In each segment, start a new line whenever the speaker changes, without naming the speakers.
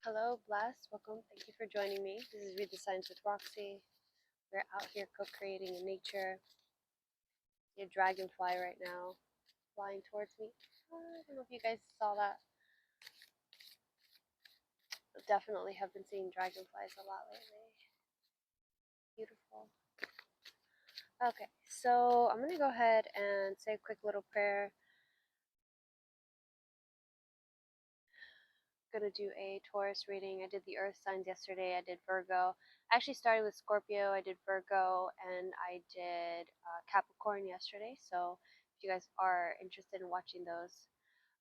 Hello, blessed. Welcome. Thank you for joining me. This is Read the Signs with Roxy. We're out here co-creating in nature. See a dragonfly right now flying towards me. I don't know if you guys saw that. Definitely have been seeing dragonflies a lot lately. Beautiful. Okay, so I'm going to go ahead and say a quick little prayer. Going to do a Taurus reading. I did the earth signs yesterday. I did Virgo. I actually started with Scorpio. I did Virgo and I did Capricorn yesterday. So if you guys are interested in watching those,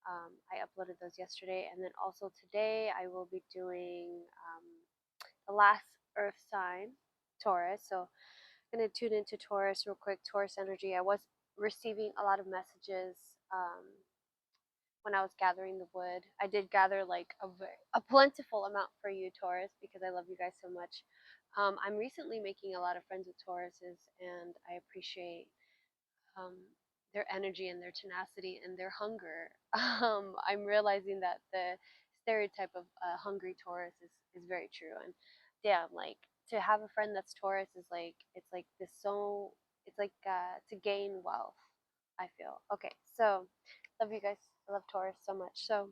I uploaded those yesterday. And then also today I will be doing the last earth sign, Taurus. So I'm going to tune into Taurus real quick, Taurus energy. I was receiving a lot of messages when I was gathering the wood. I did gather like a plentiful amount for you, Taurus, because I love you guys so much. I'm recently making a lot of friends with Tauruses, and I appreciate um, their energy and their tenacity and their hunger. I'm realizing that the stereotype of a hungry Taurus is very true, and damn, like to have a friend that's Taurus is like it's like this so it's like to gain wealth. I feel okay. So love you guys. I love Taurus so much. So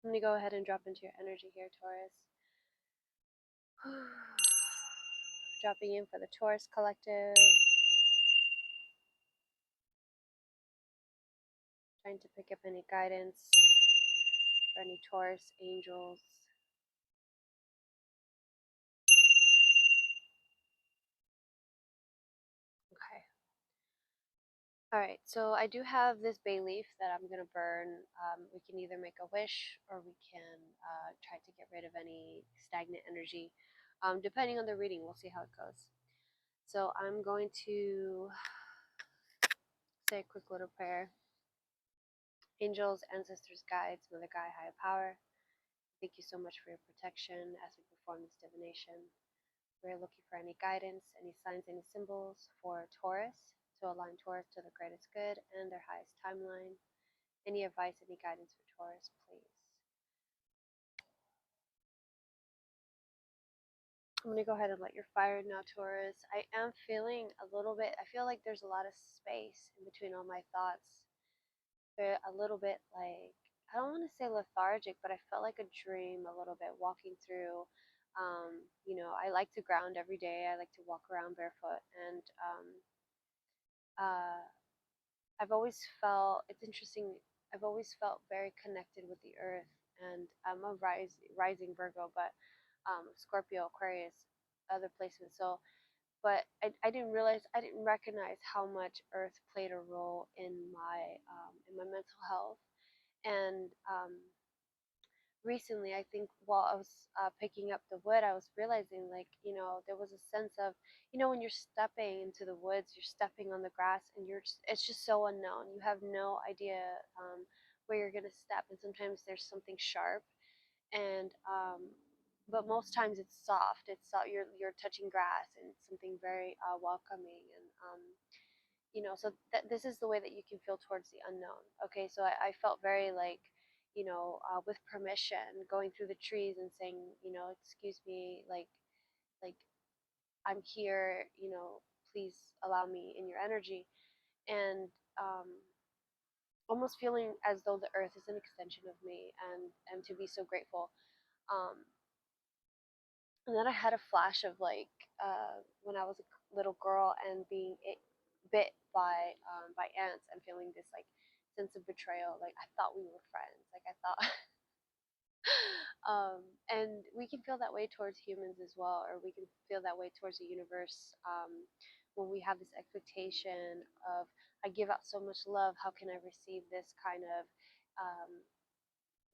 I'm gonna go ahead and drop into your energy here, Taurus. Dropping in for the Taurus collective. Trying to pick up any guidance for any Taurus angels. Okay. Alright, so I do have this bay leaf that I'm going to burn. We can either make a wish or we can try to get rid of any stagnant energy. Depending on the reading, we'll see how it goes. So I'm going to say a quick little prayer. Angels, ancestors, guides, Mother Gaia, higher power, thank you so much for your protection as we perform this divination. We're looking for any guidance, any signs, any symbols for Taurus to align Taurus to the greatest good and their highest timeline. Any advice, any guidance for Taurus, please. I'm going to go ahead and let your fire now, Taurus. I am feeling a little bit, I feel like there's a lot of space in between all my thoughts. They're a little bit like, I don't want to say lethargic, but I felt like a dream a little bit walking through. I like to ground every day. I like to walk around barefoot. And uh, I've always felt, it's interesting, I've always felt very connected with the earth. And I'm a rising Virgo, but Scorpio, Aquarius, other placements. So, but I didn't realize, I didn't recognize how much earth played a role in my mental health. And recently, I think while I was picking up the wood, I was realizing, like, there was a sense of, when you're stepping into the woods, you're stepping on the grass, and it's just so unknown. You have no idea where you're gonna step, and sometimes there's something sharp, and but most times it's soft. It's soft. You're touching grass, and it's something very welcoming, and so this is the way that you can feel towards the unknown. Okay, so I felt very like, with permission, going through the trees and saying, excuse me, like I'm here, please allow me in your energy, and um, almost feeling as though the earth is an extension of me, and to be so grateful. Um, and then I had a flash of like when I was a little girl and being bit by ants and feeling this like sense of betrayal. Like I thought we were friends. Like I thought, and we can feel that way towards humans as well, or we can feel that way towards the universe when we have this expectation of I give out so much love. How can I receive this kind of um,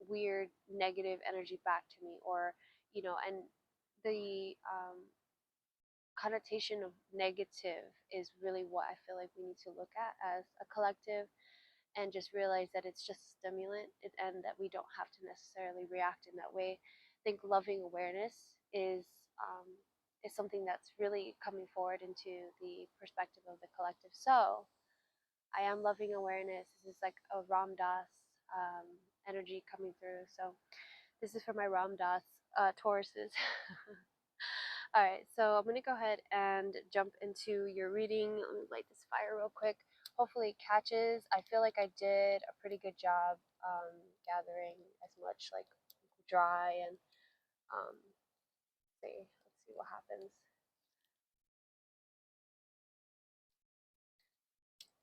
weird negative energy back to me? Or and the connotation of negative is really what I feel like we need to look at as a collective, and just realize that it's just a stimulant, and that we don't have to necessarily react in that way. I think loving awareness is something that's really coming forward into the perspective of the collective. So I am loving awareness. This is like a Ram Dass energy coming through. So This is for my Ram Dass Tauruses. Alright, so I'm going to go ahead and jump into your reading. Let me light this fire real quick. Hopefully it catches. I feel like I did a pretty good job gathering as much like dry and let's see what happens.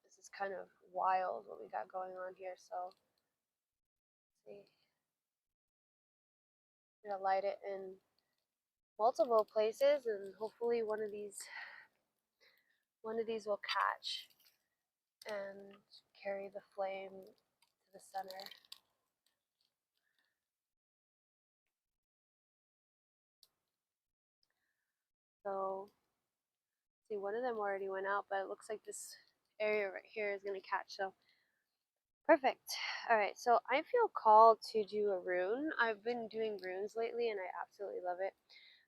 This is kind of wild what we got going on here, so let's see. I'm going to light it in multiple places and hopefully one of these will catch and carry the flame to the center. So, see, one of them already went out, but it looks like this area right here is going to catch. So, perfect. All right, so I feel called to do a rune. I've been doing runes lately, and I absolutely love it.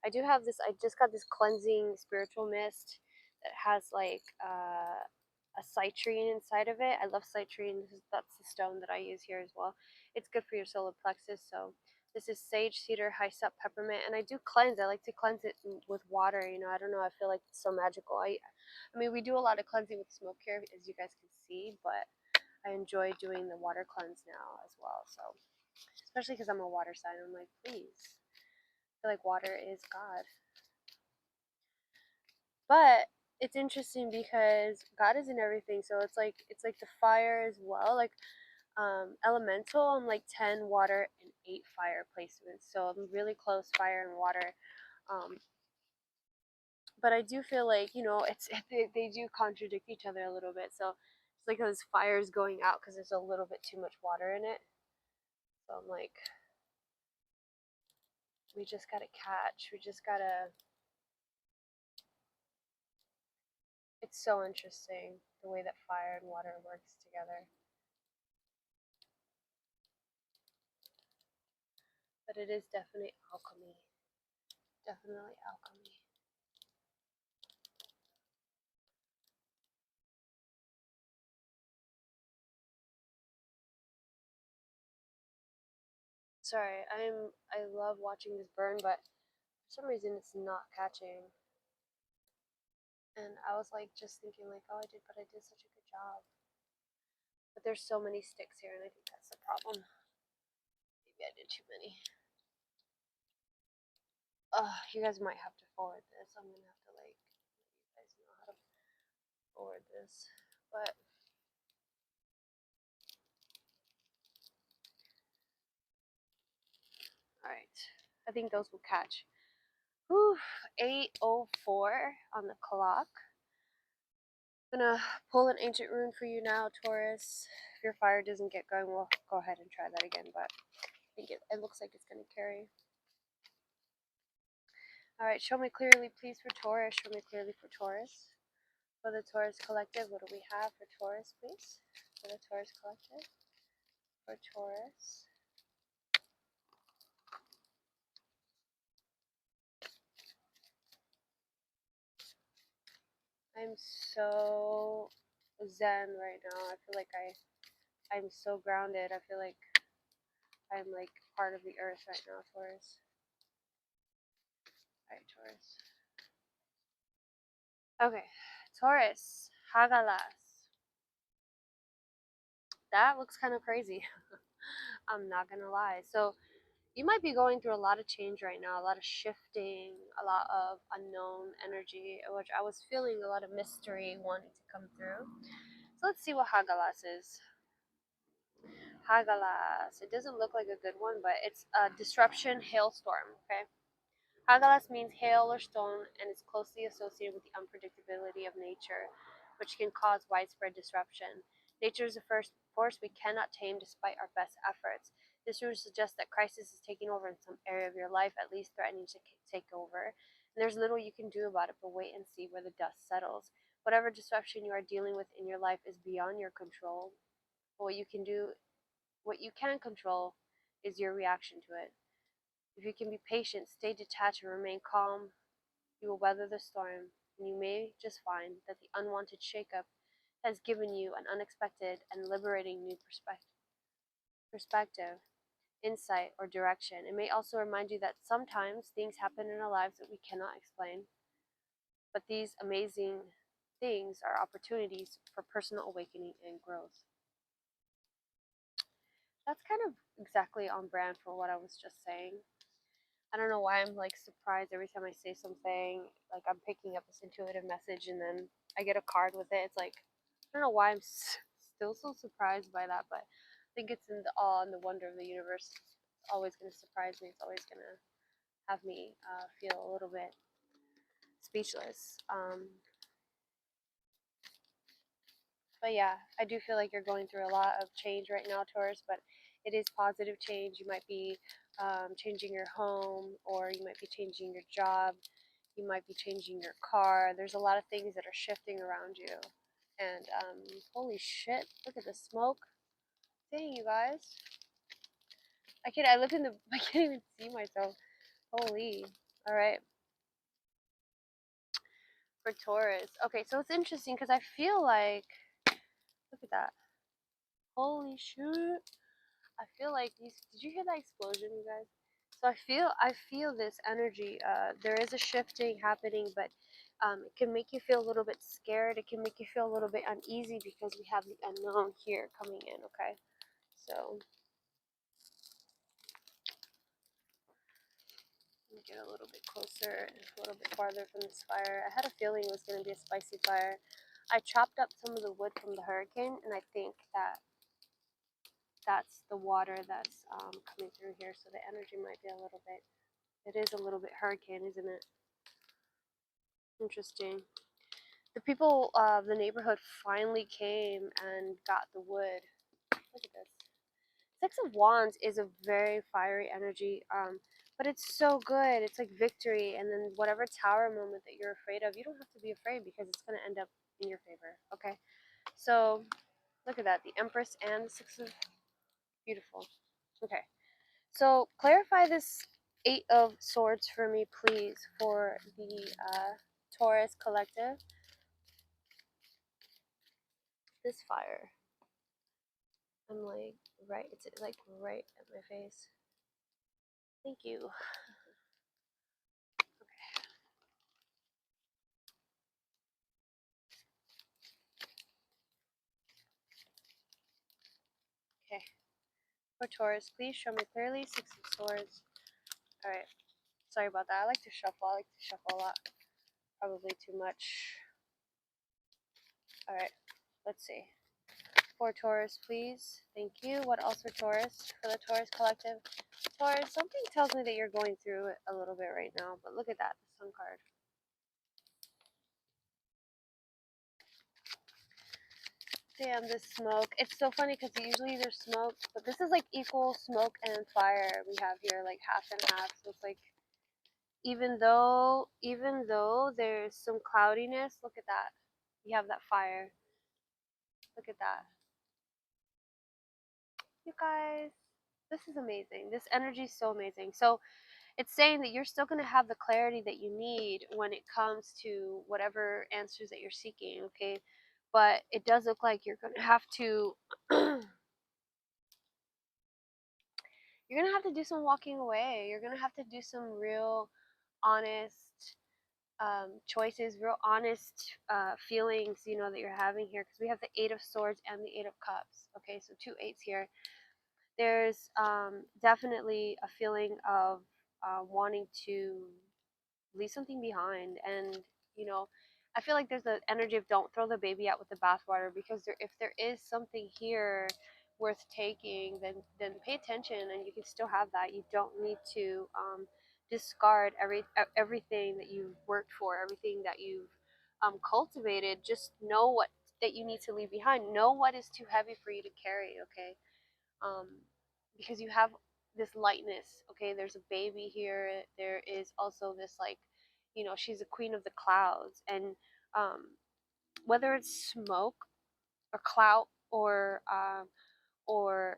I do have this. I just got this cleansing spiritual mist that has like a citrine inside of it. I love citrine. That's the stone that I use here as well. It's good for your solar plexus. So this is sage, cedar, hyssop, peppermint, and I do cleanse. I like to cleanse it with water. You know, I don't know. I feel like it's so magical. I mean, we do a lot of cleansing with smoke here, as you guys can see, but I enjoy doing the water cleanse now as well. So, especially because I'm a water sign, I'm like, please. I feel like water is God. But it's interesting because God is in everything. So it's like the fire as well. Like elemental, I'm like 10 water and 8 fire placements. So I'm really close fire and water. But I do feel like, you know, they do contradict each other a little bit. So it's like this fire is going out because there's a little bit too much water in it. So I'm like, we just gotta catch. We just gotta. It's so interesting the way that fire and water works together. But it is definitely alchemy. Definitely alchemy. Sorry, I love watching this burn, but for some reason it's not catching. And I was like just thinking like, oh, but I did such a good job. But there's so many sticks here, and I think that's the problem. Maybe I did too many. You guys might have to forward this. I'm gonna have to like let you guys know how to forward this. But alright. I think those will catch. Whew, 8:04 on the clock. I'm gonna pull an ancient rune for you now, Taurus. If your fire doesn't get going, we'll go ahead and try that again, but I think it looks like it's gonna carry. Alright, show me clearly, please, for Taurus. Show me clearly for Taurus. For the Taurus Collective, what do we have for Taurus, please? For the Taurus Collective. For Taurus. I'm so zen right now. I feel like I'm so grounded. I feel like I'm like part of the earth right now, Taurus. Alright, Taurus. Okay, Taurus, Hagalas. That looks kind of crazy. I'm not gonna lie. So you might be going through a lot of change right now, a lot of shifting, a lot of unknown energy, which I was feeling a lot of mystery wanting to come through. So let's see what Hagalas is. Hagalas. It doesn't look like a good one, but it's a disruption hailstorm, okay? Hagalas means hail or storm and is closely associated with the unpredictability of nature, which can cause widespread disruption. Nature is a first force we cannot tame despite our best efforts. This rule suggests that crisis is taking over in some area of your life, at least threatening to take over. And there's little you can do about it, but wait and see where the dust settles. Whatever disruption you are dealing with in your life is beyond your control. But what you can control is your reaction to it. If you can be patient, stay detached, and remain calm, you will weather the storm, and you may just find that the unwanted shakeup has given you an unexpected and liberating new perspective. insight, or direction. It may also remind you that sometimes things happen in our lives that we cannot explain, but these amazing things are opportunities for personal awakening and growth. That's kind of exactly on brand for what I was just saying. I don't know why I'm like surprised every time I say something. Like I'm picking up this intuitive message and then I get a card with it. It's like, I don't know why I'm still so surprised by that, but I think it's in the awe and the wonder of the universe. It's always going to surprise me. It's always going to have me feel a little bit speechless. But yeah, I do feel like you're going through a lot of change right now, Taurus, but it is positive change. You might be changing your home, or you might be changing your job. You might be changing your car. There's a lot of things that are shifting around you. And holy shit, look at the smoke. Dang, you guys. I look in the, I can't even see myself. Holy. All right. For Taurus. Okay, so it's interesting because I feel like, look at that. Holy shit. I feel like these. Did you hear that explosion, you guys? So I feel this energy. There is a shifting happening, but it can make you feel a little bit scared. It can make you feel a little bit uneasy because we have the unknown here coming in. Okay, so let me get a little bit closer, a little bit farther from this fire. I had a feeling it was going to be a spicy fire. I chopped up some of the wood from the hurricane, and I think that that's the water that's coming through here. So the energy might be a little bit. It is a little bit hurricane, isn't it? Interesting. The people of the neighborhood finally came and got the wood. Look at this. Six of Wands is a very fiery energy, but it's so good. It's like victory, and then whatever tower moment that you're afraid of, you don't have to be afraid because it's going to end up in your favor. Okay, so look at that. The Empress and the Six of Beautiful. Okay, so clarify this Eight of Swords for me, please, for the Taurus collective. This fire. I'm like, right, it's like right at my face. Thank you. Okay. For Taurus, please show me clearly. Six of Swords. Alright. Sorry about that. I like to shuffle. I like to shuffle a lot. Probably too much. Alright. Let's see. For Taurus, please. Thank you. What else for Taurus? For the Taurus collective. Taurus, something tells me that you're going through it a little bit right now. But look at that. The Sun card. Damn, this smoke. It's so funny because usually there's smoke, but this is like equal smoke and fire we have here, like half and half. So it's like even though there's some cloudiness, look at that. We have that fire. Look at that. You guys, this is amazing. This energy is so amazing. So it's saying that you're still going to have the clarity that you need when it comes to whatever answers that you're seeking, okay? But it does look like you're going to have to you're gonna have to do some walking away. You're gonna have to do some real honest choices, real honest feelings, you know, that you're having here. Because we have the Eight of Swords and the Eight of Cups. Okay, so two eights here. There's definitely a feeling of wanting to leave something behind, and you know, I feel like there's the energy of don't throw the baby out with the bathwater, because if there is something here worth taking, then pay attention, and you can still have that. You don't need to discard everything that you've worked for, everything that you've cultivated. Just know what that you need to leave behind. Know what is too heavy for you to carry. Okay, um, because you have this lightness. Okay, there's a baby here. There is also this, like, you know, she's a queen of the clouds, and um, whether it's smoke or clout or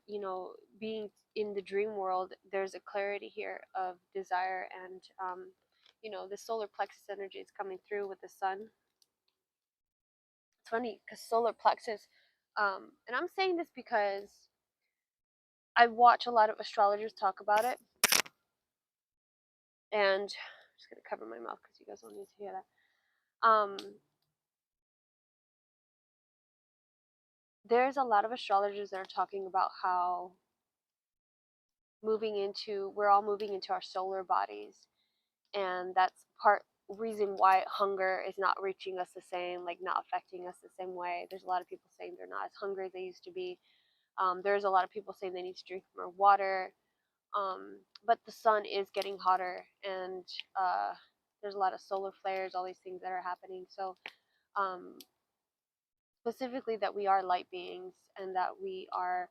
you know, being in the dream world, there's a clarity here of desire, and you know, the solar plexus energy is coming through with the sun. It's funny because solar plexus, and I'm saying this because I watch a lot of astrologers talk about it, and I'm just gonna cover my mouth because you guys don't need to hear that. There's a lot of astrologers that are talking about how we're all moving into our solar bodies, and that's part reason why hunger is not reaching us the same, like not affecting us the same way. There's a lot of people saying they're not as hungry as they used to be. There's a lot of people saying they need to drink more water. But the sun is getting hotter, and there's a lot of solar flares, all these things that are happening. So um, specifically that we are light beings, and that we are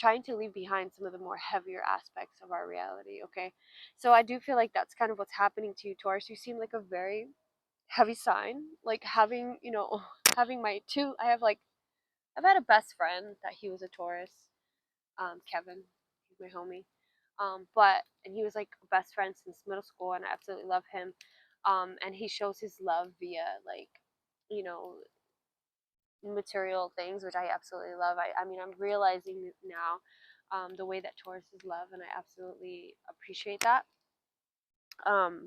trying to leave behind some of the more heavier aspects of our reality. Okay, so I do feel like that's kind of what's happening to you, Taurus. You seem like a very heavy sign, like having having my two. I've had a best friend that he was a Taurus, Kevin. He's my homie. And he was like a best friend since middle school, and I absolutely love him. And he shows his love via like, you know, material things, which I absolutely love. I mean, I'm realizing now the way that Tauruses love, and I absolutely appreciate that.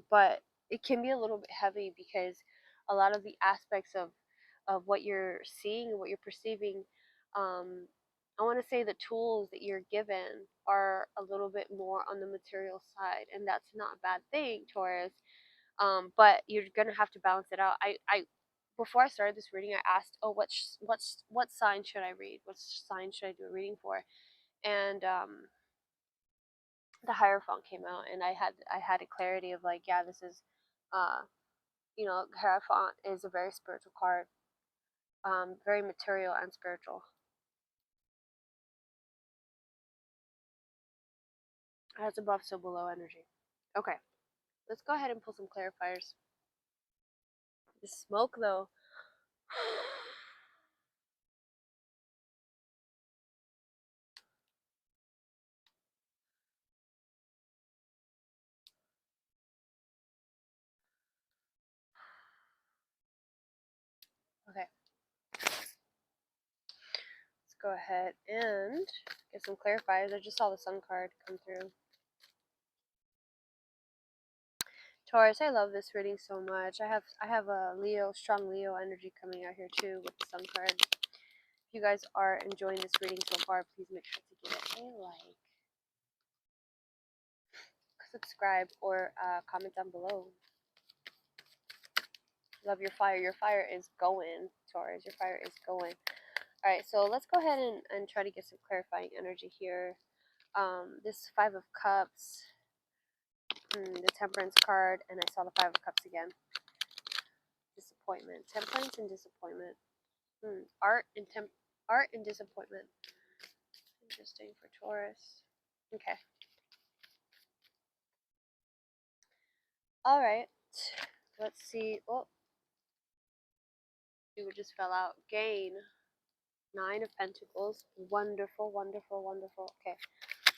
But it can be a little bit heavy because a lot of the aspects of what you're seeing and what you're perceiving, I want to say the tools that you're given are a little bit more on the material side, and that's not a bad thing, Taurus. But you're gonna have to balance it out. I before I started this reading, I asked, oh, what sign should I read? What sign should I do a reading for? And the Hierophant came out, and I had a clarity of like, yeah, this is, uh, Hierophant is a very spiritual card, very material and spiritual. As above, so below energy. Okay, let's go ahead and pull some clarifiers. The smoke, though. Okay, let's go ahead and get some clarifiers. I just saw the Sun card come through. Taurus, I love this reading so much. I have a strong Leo energy coming out here too with the Sun card. If you guys are enjoying this reading so far, please make sure to give it a like, subscribe, or comment down below. Love your fire. Your fire is going, Taurus. Your fire is going. Alright, so let's go ahead and try to get some clarifying energy here. This Five of Cups, the Temperance card, and I saw the Five of Cups again. Disappointment. Temperance and disappointment. Art and disappointment. Interesting for Taurus. Okay. Alright. Let's see. Oh. It just fell out. Gain. Nine of Pentacles. Wonderful, wonderful, wonderful. Okay.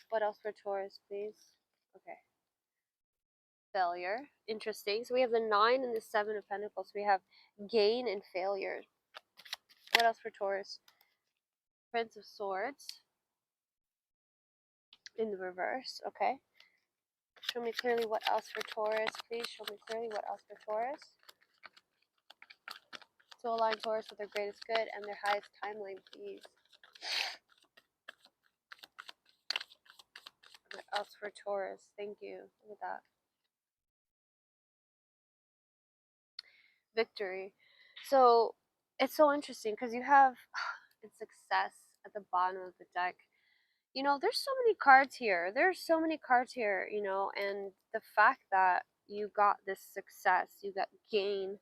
What else for Taurus, please? Okay. Failure. Interesting. So we have the 9 and the 7 of Pentacles. We have gain and failure. What else for Taurus? Prince of Swords. In the reverse. Okay. Show me clearly what else for Taurus. Please show me clearly what else for Taurus. To align Taurus with their greatest good and their highest timeline, please. What else for Taurus? Thank you. Look at that. Victory. So it's so interesting because you have it's success at the bottom of the deck. There's so many cards here. There's so many cards here, and the fact that you got this success, you got gain,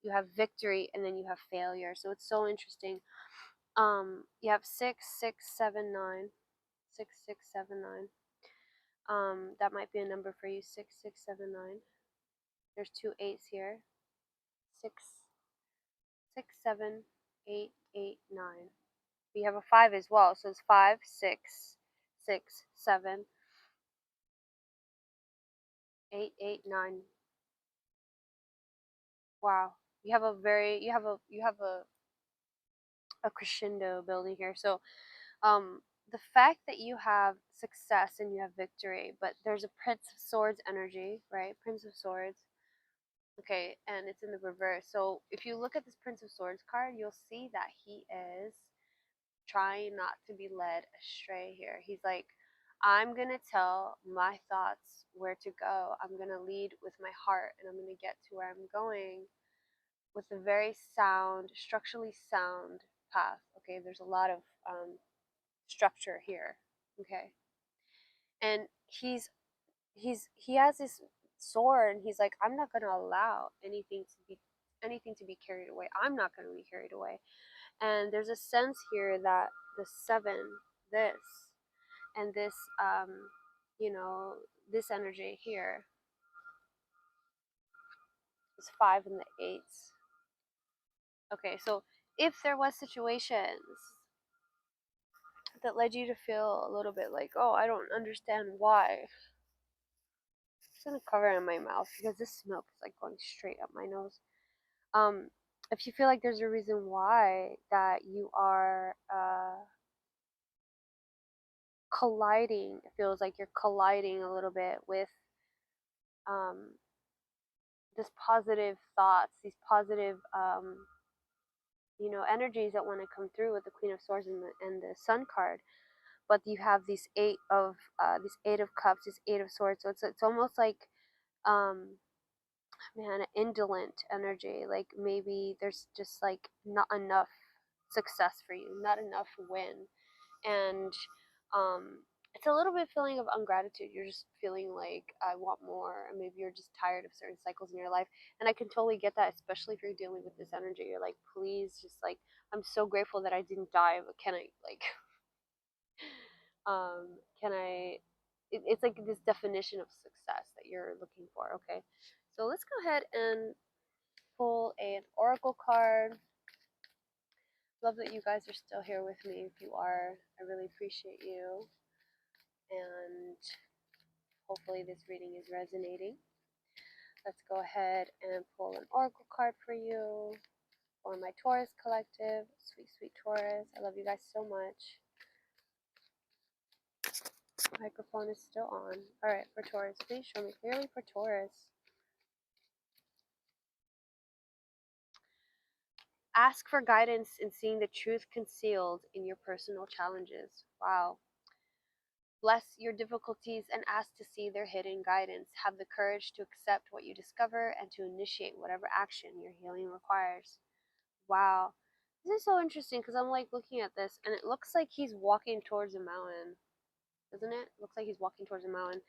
you have victory, and then you have failure. So it's so interesting. You have 6, 6, 7, 9. 6, 6, 7, 9. That might be a number for you. 6, 6, 7, 9. There's 2 8s here. 6, 6, 7, 8, 8, 9. We have a 5 as well. So it's 5, 6, 6, 7, 8, 8, 9. Wow. You have a crescendo building here. So the fact that you have success and you have victory, but there's a Prince of Swords energy, right? Prince of Swords. Okay, and it's in the reverse. So if you look at this Prince of Swords card, you'll see that he is trying not to be led astray here. He's like, I'm going to tell my thoughts where to go. I'm going to lead with my heart, and I'm going to get to where I'm going with a very sound, structurally sound path. Okay, there's a lot of structure here. Okay, and he has this sword, and he's like, I'm not going to allow anything to be carried away. I'm not going to be carried away. And there's a sense here that the seven, this, and this, you know, this energy here is five and the eights. Okay, so if there was situations that led you to feel a little bit like, oh, I don't understand why. I'm just gonna cover it in my mouth because this smoke is like going straight up my nose. Um, if you feel like there's a reason why that you are colliding, it feels like you're colliding a little bit with um, this positive thoughts, these positive energies that want to come through with the Queen of Swords and the Sun card. But you have these eight of cups, this eight of swords. So it's almost like um, man, indolent energy. Like maybe there's just like not enough success for you, not enough win, and it's a little bit feeling of ungratitude. You're just feeling like I want more, and maybe you're just tired of certain cycles in your life. And I can totally get that, especially if you're dealing with this energy. You're like, please, just like, I'm so grateful that I didn't die, but can I like, can I? It's like this definition of success that you're looking for. Okay, so let's go ahead and pull an oracle card. Love that you guys are still here with me. If you are, I really appreciate you. And hopefully this reading is resonating. Let's go ahead and pull an oracle card for you for my Taurus collective. Sweet, sweet Taurus. I love you guys so much. Microphone is still on. Alright, for Taurus, please show me clearly for Taurus. Ask for guidance in seeing the truth concealed in your personal challenges. Wow. Bless your difficulties and ask to see their hidden guidance. Have the courage to accept what you discover and to initiate whatever action your healing requires. Wow. This is so interesting because I'm like looking at this and it looks like he's walking towards a mountain. Doesn't it? Looks like he's walking towards a mountain.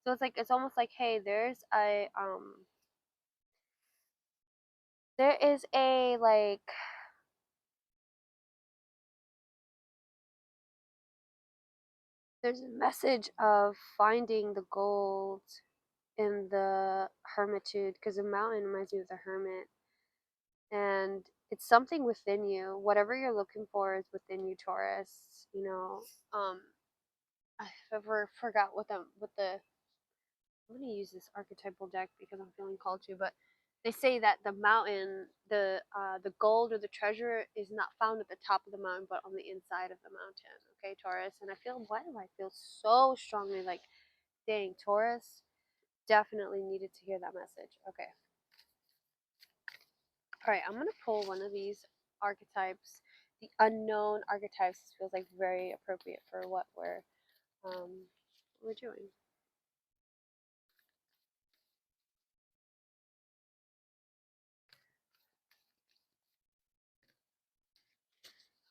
So it's like it's almost like, hey, there is a like there's a message of finding the gold in the hermitude, because a mountain reminds me of the hermit, and it's something within you. Whatever you're looking for is within you, Taurus. Um I ever forgot what the I'm gonna use this archetypal deck because I'm feeling called to, but they say that the mountain, the gold or the treasure is not found at the top of the mountain, but on the inside of the mountain. Okay, Taurus, and I feel, why do I feel so strongly like, dang, Taurus definitely needed to hear that message. Okay, all right, I'm gonna pull one of these archetypes, the unknown archetypes. This feels like very appropriate for what we're doing.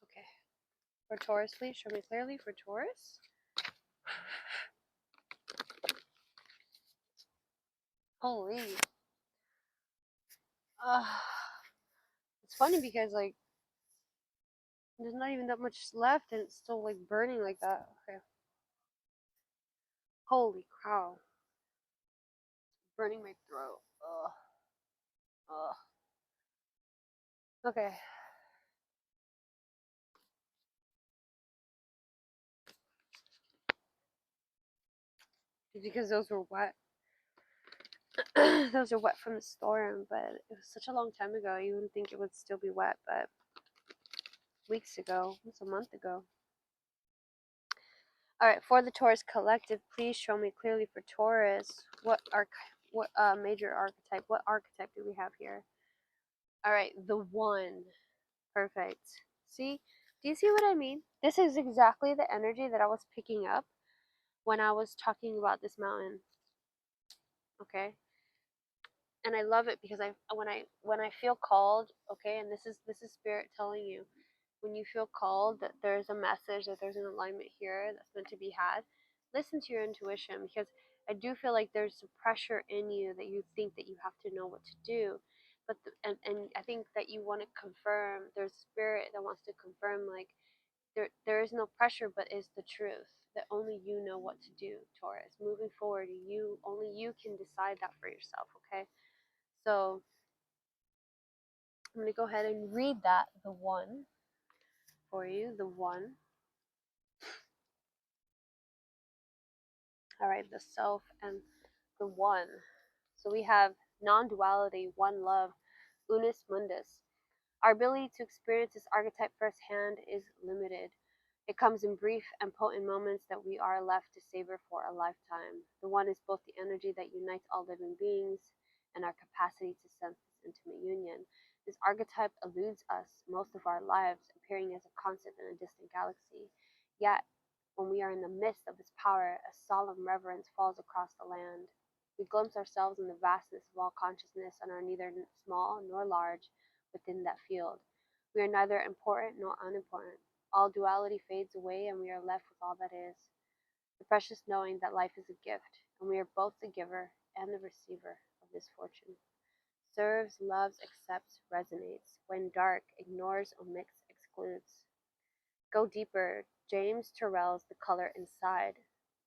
Okay. For Taurus, please show me clearly for Taurus. Holy. It's funny because like there's not even that much left and it's still like burning like that. Okay. Holy cow. Burning my throat. Ugh. Ugh. Okay. Because those were wet. Those are wet from the storm, but it was such a long time ago. You wouldn't think it would still be wet, but weeks ago, almost a month ago. All right, for the Taurus collective, please show me clearly for Taurus what major archetype, what archetype do we have here? All right, the One. Perfect. See? Do you see what I mean? This is exactly the energy that I was picking up when I was talking about this mountain. Okay? And I love it because when I feel called, okay, and this is spirit telling you, when you feel called that there's a message, that there's an alignment here that's meant to be had, listen to your intuition, because I do feel like there's some pressure in you that you think that you have to know what to do. But and I think that you want to confirm, there's spirit that wants to confirm, like, there is no pressure, but is the truth that only you know what to do, Taurus. Moving forward, only you can decide that for yourself, okay? So I'm going to go ahead and read that, the One, for you, the One. All right, the Self and the One. So we have non-duality, one love, unus mundus. Our ability to experience this archetype firsthand is limited. It comes in brief and potent moments that we are left to savor for a lifetime. The One is both the energy that unites all living beings and our capacity to sense this intimate union. This archetype eludes us most of our lives, appearing as a constant in a distant galaxy. Yet, when we are in the midst of its power, a solemn reverence falls across the land. We glimpse ourselves in the vastness of all consciousness and are neither small nor large within that field. We are neither important nor unimportant. All duality fades away and we are left with all that is. The precious knowing that life is a gift, and we are both the giver and the receiver of this fortune. Serves, loves, accepts, resonates. When dark, ignores, omits, excludes. Go deeper. James Turrell's The Color Inside.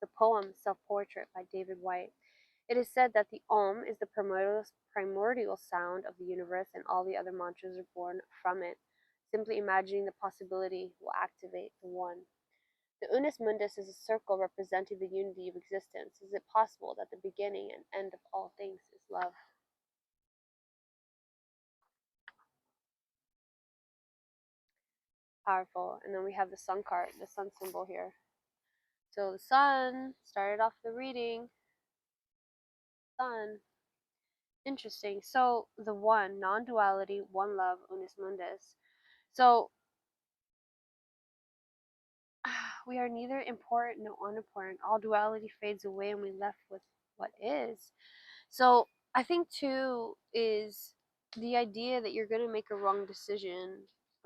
The poem Self-Portrait by David White. It is said that the Om is the primordial sound of the universe, and all the other mantras are born from it. Simply imagining the possibility will activate the One. The Unus Mundus is a circle representing the unity of existence. Is it possible that the beginning and end of all things is love? Powerful. And then we have the Sun card, the Sun symbol here. So the Sun started off the reading. Sun. Interesting. So the One, non-duality, one love, Unus Mundus. So we are neither important nor unimportant. All duality fades away and we left with what is. So I think too is the idea that you're going to make a wrong decision,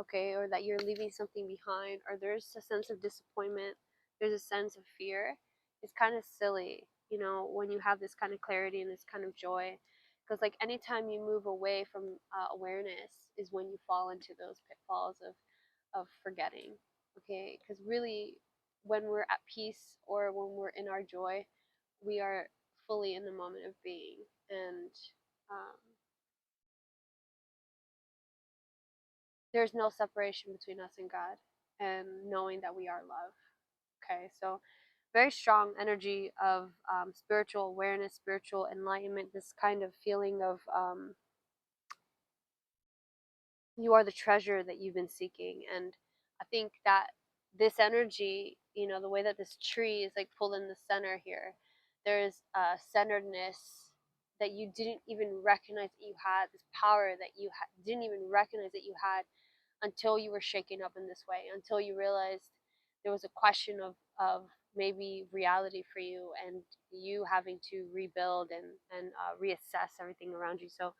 okay, or that you're leaving something behind, or there's a sense of disappointment, there's a sense of fear. It's kind of silly, when you have this kind of clarity and this kind of joy. Because, like, anytime you move away from awareness is when you fall into those pitfalls of forgetting, okay? Because really, when we're at peace or when we're in our joy, we are fully in the moment of being. And um, there's no separation between us and God, and knowing that we are love. Okay, so very strong energy of spiritual awareness, spiritual enlightenment, this kind of feeling of you are the treasure that you've been seeking. And I think that this energy, the way that this tree is like pulled in the center here, there's a centeredness that you didn't even recognize that you had, this power that you didn't even recognize that you had until you were shaken up in this way, until you realized there was a question of maybe reality for you, and you having to rebuild and reassess everything around you. So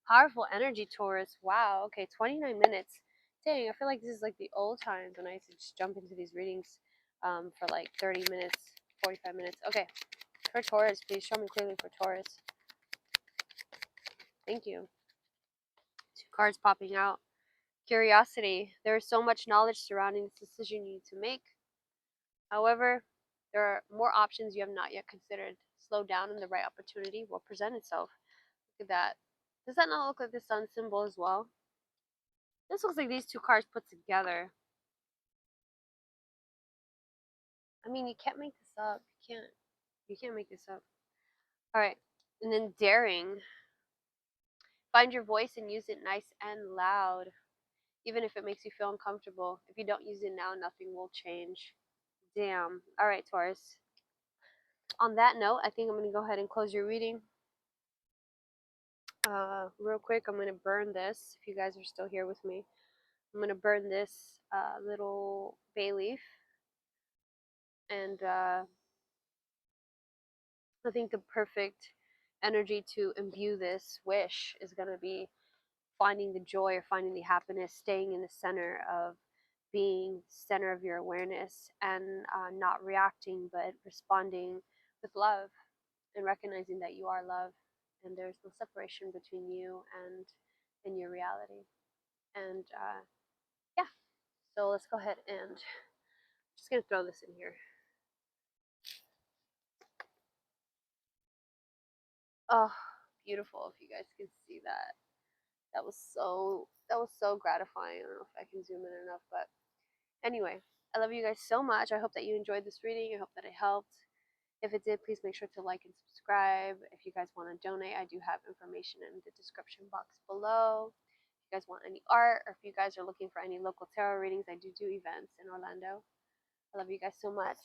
powerful energy, Taurus. Wow. Okay, 29 minutes. Dang, I feel like this is like the old times when I used to just jump into these readings for like 30 minutes, 45 minutes. Okay, for Taurus, please show me clearly for Taurus. Thank you. Two cards popping out. Curiosity. There is so much knowledge surrounding this decision you need to make. However, there are more options you have not yet considered. Slow down and the right opportunity will present itself. Look at that. Does that not look like the sun symbol as well? This looks like these two cards put together. I mean, you can't make this up. You can't make this up. All right. And then daring. Find your voice and use it nice and loud, even if it makes you feel uncomfortable. If you don't use it now, nothing will change. damn. All right, Taurus. On that note, I think I'm going to go ahead and close your reading. Real quick, I'm going to burn this if you guys are still here with me. I'm going to burn this little bay leaf. And I think the perfect energy to imbue this wish is going to be finding the joy or finding the happiness, staying in the center of being center of your awareness, and not reacting but responding with love and recognizing that you are love and there's no separation between you and your reality. And yeah, so let's go ahead and just gonna throw this in here. Oh, beautiful. If you guys can see that, that was so gratifying. I don't know if I can zoom in enough, but anyway, I love you guys so much. I hope that you enjoyed this reading. I hope that it helped. If it did, please make sure to like and subscribe. If you guys want to donate, I do have information in the description box below. If you guys want any art, or if you guys are looking for any local tarot readings, I do events in Orlando. I love you guys so much.